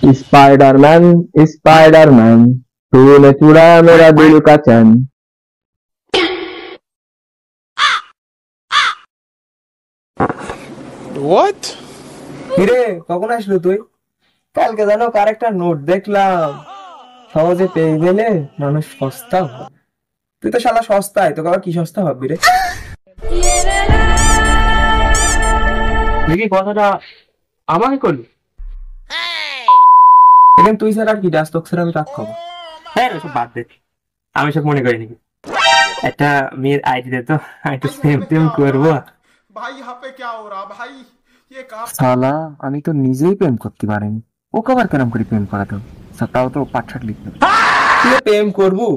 Spiderman Spiderman तूने चुराया मेरा दिल का चैन। What? কিরে কখন আসলো তুই? কালকে জানো কার একটা নোট দেখলাম, সহজে পেয়ে গেলে মানুষ সস্তা হয়। তুই তো শালা সস্তায়, তোকে আবার কি সস্তা ভাববি রে? দেখি কথাটা আমাকে করলি। এখন তুই স্যার আর কি ডাস, তোকে স্যার আমি রাখ খাবো। হ্যাঁ সব বাদ দে, আমি সব মনে করি নাকি। একটা মেয়ের আইডি দে তো, একটু সেম টেম করবো। भाई यहाँ पे क्या हो रहा भाई? ये काम শালা আমি তো নিজেই প্রেম করতে পারিনি, ওকে আবার কেরম করে প্রেম করাতো? তাও তো পাঠশাট লিখতে প্রেম করবো,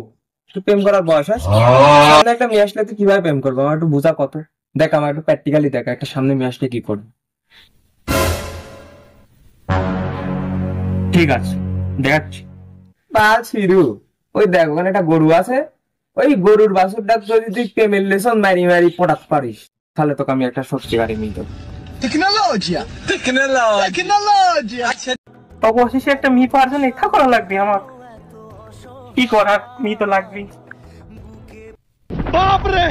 তুই প্রেম করার বয়স আছে? সামনে একটা মেয়ে আসলে তুই কিভাবে প্রেম করবো? আমার একটু বোঝা কত। দেখ আমার একটু প্র্যাকটিক্যালি দেখ, একটা সামনে মেয়ে আসলে কি করবো। ঠিক আছে দেখাচ্ছি। বাল ছিরু, ওই দেখ ওখানে একটা গরু আছে, ওই গরুর বাছুরটা যদি তুই প্রেমের লেসন মারি মারি পটাতে পারিস, তাহলে তোকে আমি একটা সত্যিকারে মেয়ে দেবো। অবশেষে একটা মেয়ে পাওয়ার জন্য ইচ্ছা করা লাগবে আমার। কি করার, মেয়ে তো লাগবেই। बाप रे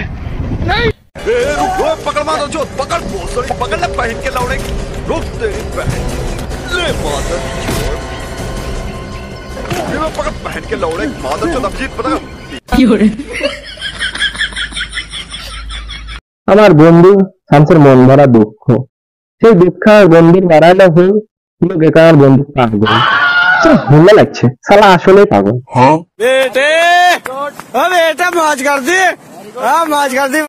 नहीं रुक पकड़ मारो जो पकड़ बोल पकड़ ले पहन के लौड़े रुक तेरी बहन ले मादर ये मैं पकड़ पहन के लौड़े मादर जो तबजीत पता আমার বন্ধু শামসের মন ভরা দুঃখ, সেই দুঃখ আর বন্ধুর বাড়াইলে হয়ে লোক একার বন্ধু পাগল। ভালো লাগছে, শালা আসলেই পাগল। बेटे मौज कर दी, मौज कर दी।